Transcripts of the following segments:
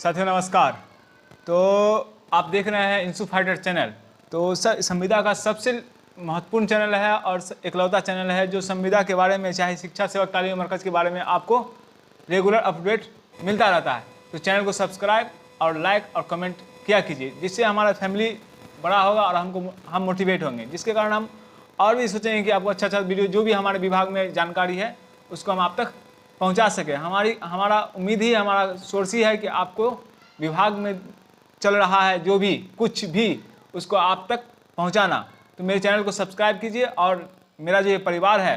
साथियों नमस्कार। तो आप देख रहे हैं इंसू फाइटर चैनल। तो संविदा का सबसे महत्वपूर्ण चैनल है और इकलौता चैनल है जो संविदा के बारे में, चाहे शिक्षा सेवक तालीम मरकज़ के बारे में आपको रेगुलर अपडेट मिलता रहता है। तो चैनल को सब्सक्राइब और लाइक और कमेंट किया कीजिए, जिससे हमारा फैमिली बड़ा होगा और हम मोटिवेट होंगे, जिसके कारण हम और भी सोचेंगे कि आपको अच्छा वीडियो जो भी हमारे विभाग में जानकारी है उसको हम आप तक पहुंचा सके। हमारा उम्मीद ही, हमारा सोर्स ही है कि आपको विभाग में चल रहा है जो भी कुछ भी उसको आप तक पहुंचाना। तो मेरे चैनल को सब्सक्राइब कीजिए और मेरा जो ये परिवार है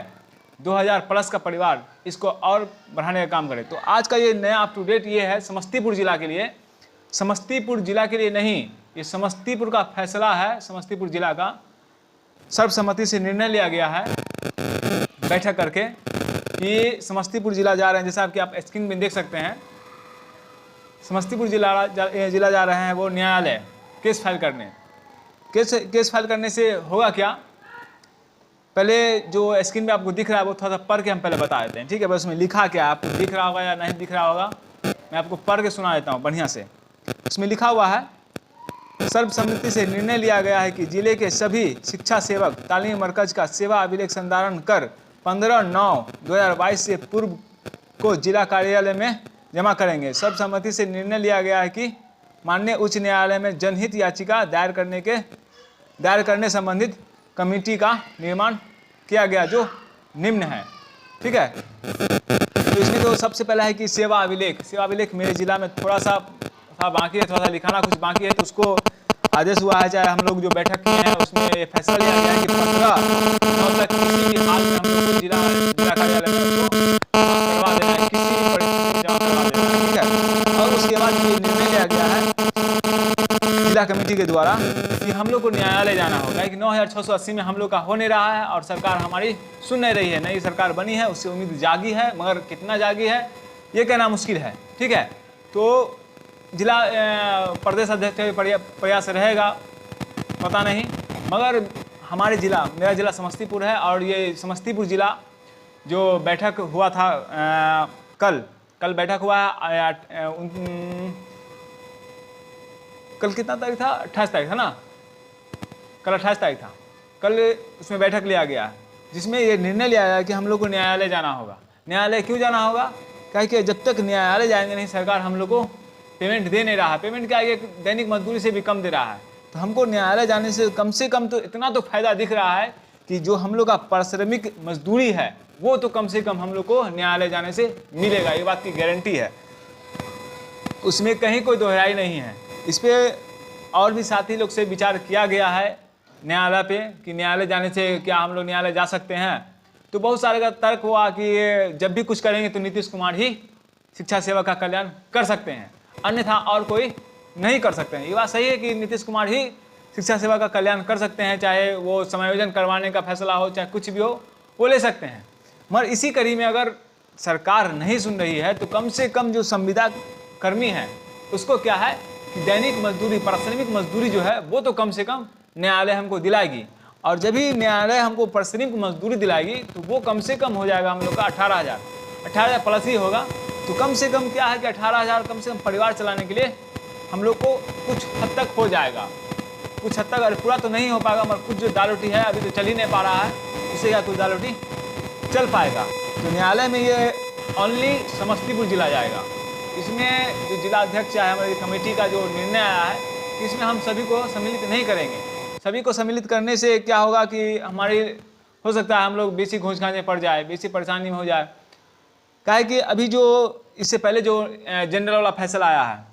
2000 प्लस का परिवार, इसको और बढ़ाने का काम करें। तो आज का ये नया अप टू डेट ये है समस्तीपुर जिला के लिए। समस्तीपुर जिला के लिए नहीं, ये समस्तीपुर का फैसला है। समस्तीपुर जिला का सर्वसम्मति से निर्णय लिया गया है बैठक करके कि समस्तीपुर जिला जा रहे हैं। जैसा कि आप स्क्रीन में देख सकते हैं, समस्तीपुर जिला जा रहे हैं वो न्यायालय केस फाइल करने। केस फाइल करने से होगा क्या, पहले जो स्क्रीन में आपको दिख रहा है वो थोड़ा सा पढ़ के हम पहले बता देते हैं, ठीक है। बस उसमें लिखा क्या आपको दिख रहा होगा या नहीं दिख रहा होगा, मैं आपको पढ़ के सुना देता हूँ बढ़िया से। उसमें लिखा हुआ है, सर्वसम्मति से निर्णय लिया गया है कि जिले के सभी शिक्षा सेवक तालीम मरकज का सेवा अभिलेख संधारण कर 15/9/2022 से पूर्व को जिला कार्यालय में जमा करेंगे। सर्वसम्मति से निर्णय लिया गया है कि माननीय उच्च न्यायालय में जनहित याचिका दायर करने संबंधित कमेटी का निर्माण किया गया जो निम्न है, ठीक है। तो इसमें तो सबसे पहला है कि सेवा अभिलेख मेरे जिला में थोड़ा सा बाकी है, थोड़ा सा लिखाना कुछ बाकी है। तो उसको आदेश हुआ है, चाहे हम लोग जो बैठक किए हैं उसमें ये फैसला लिया गया है कि 15/9 तक किसी भी हाल में हम लोग को जिला कार्यालय में उसको करवा देना है, किसी भी परिस्थिति में जमा करवा देना है, ठीक है। और उसके बाद ये निर्णय लिया गया है जिला कमेटी के द्वारा कि हम लोग को न्यायालय जाना होगा कि 9680 में हम लोग का हो नहीं रहा है और सरकार हमारी सुन नहीं रही है। नई सरकार बनी है, उससे उम्मीद जागी है, मगर कितना जागी है ये कहना मुश्किल है, ठीक है। तो जिला प्रदेश अध्यक्ष का प्रयास रहेगा पता नहीं, मगर हमारे जिला, मेरा जिला समस्तीपुर है और ये समस्तीपुर जिला जो बैठक हुआ था कल बैठक हुआ है। कल कितना तारीख था, 28 तारीख था ना, कल 28 तारीख था। कल उसमें बैठक लिया गया जिसमें ये निर्णय लिया गया कि हम लोग को न्यायालय जाना होगा। न्यायालय क्यों जाना होगा, क्या कि जब तक न्यायालय जाएंगे नहीं सरकार हम लोग को पेमेंट दे नहीं रहा है। पेमेंट क्या है, दैनिक मजदूरी से भी कम दे रहा है। तो हमको न्यायालय जाने से कम तो इतना तो फायदा दिख रहा है कि जो हम लोग का पारिश्रमिक मजदूरी है वो तो कम से कम हम लोग को न्यायालय जाने से मिलेगा, ये बात की गारंटी है, उसमें कहीं कोई दोहराई नहीं है। इस पर और भी साथी लोग से विचार किया गया है न्यायालय पे कि न्यायालय जाने से क्या हम लोग न्यायालय जा सकते हैं। तो बहुत सारे का तर्क हुआ कि जब भी कुछ करेंगे तो नीतीश कुमार ही शिक्षा सेवा का कल्याण कर सकते हैं, अन्यथा और कोई नहीं कर सकते हैं। ये बात सही है कि नीतीश कुमार ही शिक्षा सेवा का कल्याण कर सकते हैं, चाहे वो समायोजन करवाने का फैसला हो, चाहे कुछ भी हो, वो ले सकते हैं। मगर इसी कड़ी में अगर सरकार नहीं सुन रही है तो कम से कम जो संविदा कर्मी है उसको क्या है कि दैनिक मजदूरी, पारिश्रमिक मजदूरी जो है वो तो कम से कम न्यायालय हमको दिलाएगी। और जब भी न्यायालय हमको पारिश्रमिक मजदूरी दिलाएगी तो वो कम से कम हो जाएगा हम लोग का 18,000 प्लस ही होगा। तो कम से कम क्या है कि 18,000 कम से कम परिवार चलाने के लिए हम लोग को कुछ हद तक हो जाएगा। कुछ हद तक, अरे पूरा तो नहीं हो पाएगा, मगर कुछ जो दाल रोटी है अभी तो चल ही नहीं पा रहा है, उससे क्या कुछ दाल रोटी चल पाएगा। तो न्यायालय में ये ओनली समस्तीपुर जिला जाएगा। इसमें जो जिला अध्यक्ष है, हमारी कमेटी का जो निर्णय आया है कि इसमें हम सभी को सम्मिलित नहीं करेंगे। सभी को सम्मिलित करने से क्या होगा कि हमारी हो सकता है हम लोग बेसी घूस घास में पड़ जाए, बेसी परेशानी में हो जाए। क्या है कि अभी जो इससे पहले जो जनरल वाला फैसला आया है,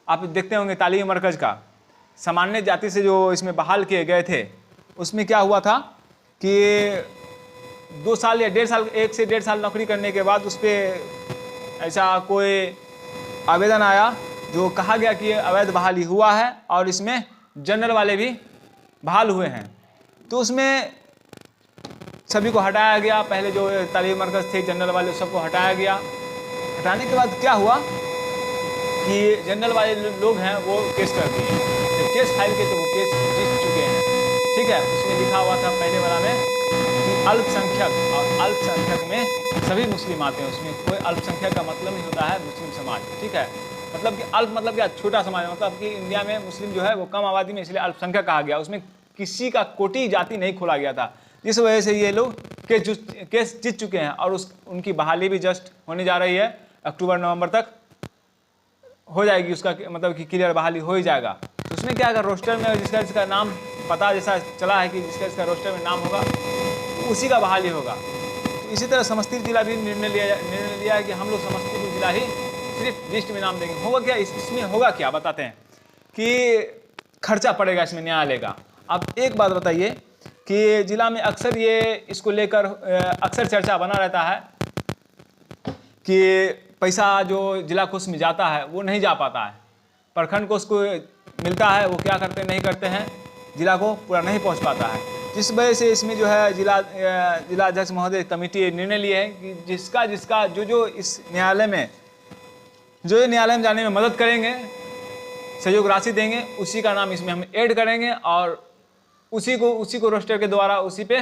आप देखते होंगे तालीम मरकज का सामान्य जाति से जो इसमें बहाल किए गए थे, उसमें क्या हुआ था कि 2 साल या 1.5 साल, 1 से 1.5 साल नौकरी करने के बाद उस पर ऐसा कोई आवेदन आया जो कहा गया कि अवैध बहाली हुआ है और इसमें जनरल वाले भी बहाल हुए हैं। तो उसमें सभी को हटाया गया। पहले जो तालीम मरकज थे जनरल वाले सबको हटाया गया। हटाने के बाद क्या हुआ कि जनरल वाले लोग हैं वो केस कर दिए। जब केस फाइल किए तो वो केस जीत चुके हैं, ठीक है। उसमें लिखा हुआ था पहले वाला में कि अल्पसंख्यक, और अल्पसंख्यक में सभी मुस्लिम आते हैं। उसमें कोई अल्पसंख्यक का मतलब नहीं होता है मुस्लिम समाज, ठीक है। मतलब कि अल्प मतलब क्या, छोटा समाज, मतलब कि इंडिया में मुस्लिम जो है वो कम आबादी में, इसलिए अल्पसंख्यक कहा गया। उसमें किसी का कोटि जाति नहीं खोला गया था, जिस वजह से ये लोग केस जीत चुके हैं और उनकी बहाली भी जस्ट होने जा रही है, अक्टूबर नवंबर तक हो जाएगी उसका, मतलब कि क्लियर बहाली हो ही जाएगा। तो उसमें क्या अगर रोस्टर में जिसका नाम पता जैसा चला है कि जिसका रोस्टर में नाम होगा उसी का बहाली होगा। तो इसी तरह समस्तीपुर जिला भी निर्णय लिया है कि हम लोग समस्तीपुर जिला ही सिर्फ लिस्ट में नाम देंगे। होगा क्या इसमें, होगा क्या बताते हैं कि खर्चा पड़ेगा इसमें न्यायालय का। अब एक बात बताइए कि जिला में अक्सर ये इसको लेकर अक्सर चर्चा बना रहता है कि पैसा जो जिला कोष में जाता है वो नहीं जा पाता है, प्रखंड कोष को मिलता है, वो क्या करते नहीं करते हैं, जिला को पूरा नहीं पहुंच पाता है। जिस वजह से इसमें जो है जिला अध्यक्ष महोदय कमेटी निर्णय लिए है कि जिसका जो इस न्यायालय में जाने में मदद करेंगे, सहयोग राशि देंगे, उसी का नाम इसमें हम ऐड करेंगे और उसी को रोस्टर के द्वारा उसी पे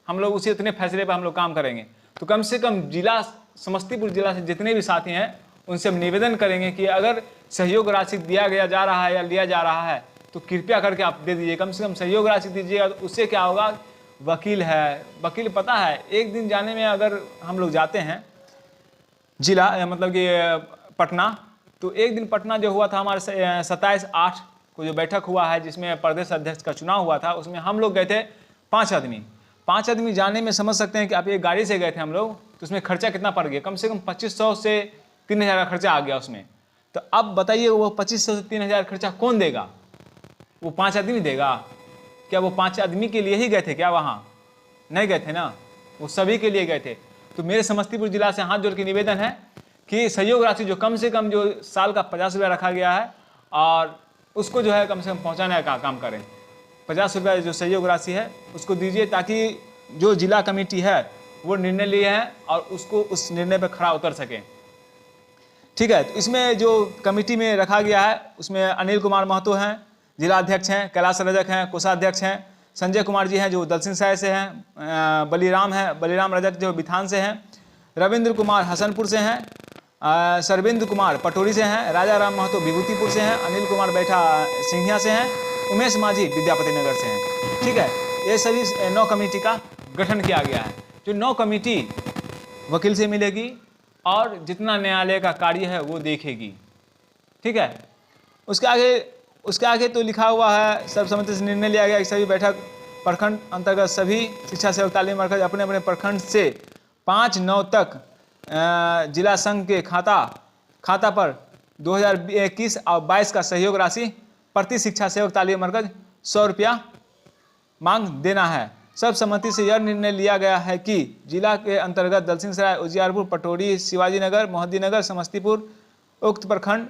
हम लोग उसी इतने फैसले पे हम लोग काम करेंगे। तो कम से कम जिला समस्तीपुर जिला से जितने भी साथी हैं उनसे हम निवेदन करेंगे कि अगर सहयोग राशि दिया जा रहा है या लिया जा रहा है तो कृपया करके आप दे दीजिए, कम से कम सहयोग राशि दीजिएगा। तो उससे क्या होगा, वकील पता है, एक दिन जाने में अगर हम लोग जाते हैं जिला मतलब कि पटना, तो एक दिन पटना जो हुआ था हमारे 27/8 को जो बैठक हुआ है जिसमें प्रदेश अध्यक्ष का चुनाव हुआ था, उसमें हम लोग गए थे 5 आदमी जाने में समझ सकते हैं कि आप एक गाड़ी से गए थे हम लोग, तो उसमें खर्चा कितना पड़ गया, कम से कम 2500 से 3000 का खर्चा आ गया उसमें। तो अब बताइए वो 2500 से 3000 खर्चा कौन देगा, वो 5 आदमी देगा क्या? वो 5 आदमी के लिए ही गए थे क्या? वहाँ नहीं गए थे ना, वो सभी के लिए गए थे। तो मेरे समस्तीपुर जिला से हाथ जोड़ के निवेदन है कि सहयोग राशि जो कम से कम जो साल का 50 रुपया रखा गया है और उसको जो है कम से कम पहुँचाने का काम करें। 50 रुपया जो सहयोग राशि है उसको दीजिए, ताकि जो जिला कमेटी है वो निर्णय लिए हैं और उसको उस निर्णय पर खड़ा उतर सके। ठीक है, तो इसमें जो कमेटी में रखा गया है उसमें अनिल कुमार महतो हैं, जिला अध्यक्ष हैं, कैलाश रजक हैं, कोषाध्यक्ष हैं, संजय कुमार जी हैं जो दलसिंह सराय से हैं, बलीराम रजक जो बिथान से हैं, रविंद्र कुमार हसनपुर से हैं, सरविंद कुमार पटोरी से हैं, राजा राम महतो विभूतिपुर से हैं, अनिल कुमार बैठा सिंघिया से हैं, उमेश माझी विद्यापति नगर से हैं। ठीक है, ये सभी 9 कमेटी का गठन किया गया है। जो 9 कमेटी वकील से मिलेगी और जितना न्यायालय का कार्य है वो देखेगी। ठीक है, उसके आगे तो लिखा हुआ है, सर्वसम्मति से निर्णय लिया गया कि सभी बैठक प्रखंड अंतर्गत सभी शिक्षा सेवक तालीम मरकज अपने अपने प्रखंड से 5/9 तक जिला संघ के खाता पर 2021 और 22 का सहयोग राशि प्रति शिक्षा सेवक तालीम मरकज 100 रुपया मांग देना है। सर्वसम्मति से यह निर्णय लिया गया है कि जिला के अंतर्गत दलसिंह सराय, उजियारपुर, पटोरी, शिवाजी नगर, मोहद्दीनगर, समस्तीपुर उक्त प्रखंड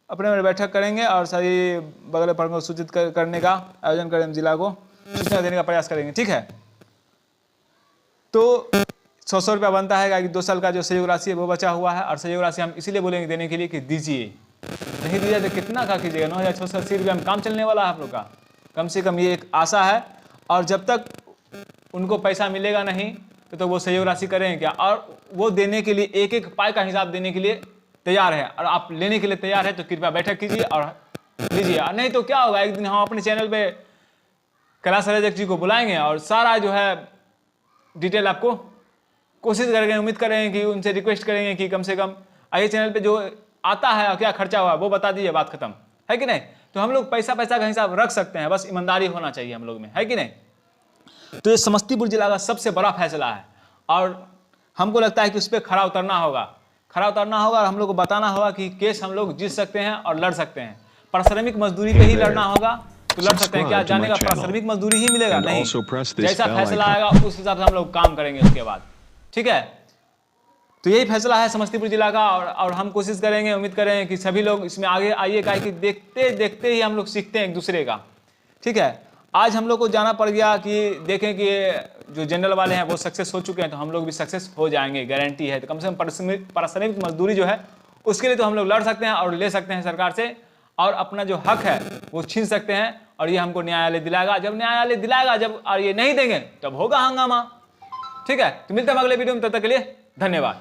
अपने में बैठक करेंगे और सभी बगल प्रखंड को सूचित करने का आयोजन करेंगे, जिला को सूचना देने का प्रयास करेंगे। ठीक है, तो 100 रुपया बनता है कि 2 साल का जो सहयोग राशि है वो बचा हुआ है और सहयोग राशि हम इसीलिए बोलेंगे देने के लिए कि दीजिए, नहीं दिया तो कितना का कीजिएगा, 9680 रुपया में काम चलने वाला है आप लोग का। कम से कम ये एक आशा है और जब तक उनको पैसा मिलेगा नहीं तो वो सहयोग राशि करेंगे क्या, और वो देने के लिए एक एक पाई का हिसाब देने के लिए तैयार है और आप लेने के लिए तैयार है तो कृपया बैठक कीजिए और लीजिए। और नहीं तो क्या होगा, एक दिन हम अपने चैनल पे कैलाश रजक जी को बुलाएंगे और सारा जो है डिटेल आपको कोशिश करेंगे, उम्मीद करेंगे कि उनसे रिक्वेस्ट करेंगे कि कम से कम आइए चैनल पे जो आता है और क्या खर्चा हुआ वो बता दीजिए, बात खत्म है कि नहीं। तो हम लोग पैसा का हिसाब रख सकते हैं, बस ईमानदारी होना चाहिए हम लोग में, है कि नहीं। तो ये समस्तीपुर जिला का सबसे बड़ा फैसला है और हमको लगता है कि उस पर खड़ा उतरना होगा और हम लोग को बताना होगा कि केस हम लोग जीत सकते हैं और लड़ सकते हैं। पारिश्रमिक मजदूरी पे ही लड़ना होगा तो लड़ सकते हैं क्या? जाने का पारिश्रमिक मजदूरी ही मिलेगा नहीं, जैसा फैसला आएगा उस हिसाब से हम लोग काम करेंगे उसके बाद। ठीक है, तो यही फैसला है समस्तीपुर जिला का और हम कोशिश करेंगे, उम्मीद करेंगे कि सभी लोग इसमें आगे आइए, काहे कि देखते देखते ही हम लोग सीखते हैं एक दूसरे का। ठीक है, आज हम लोग को जाना पड़ गया कि देखें कि जो जनरल वाले हैं वो सक्सेस हो चुके हैं तो हम लोग भी सक्सेस हो जाएंगे, गारंटी है। तो कम से कम पारिश्रमिक मजदूरी जो है उसके लिए तो हम लोग लड़ सकते हैं और ले सकते हैं सरकार से, और अपना जो हक है वो छीन सकते हैं और ये हमको न्यायालय दिलाएगा। जब न्यायालय दिलाएगा, जब और ये नहीं देंगे तब होगा हंगामा। ठीक है, तो मिलते हैं अगले वीडियो में, तब तक के लिए धन्यवाद।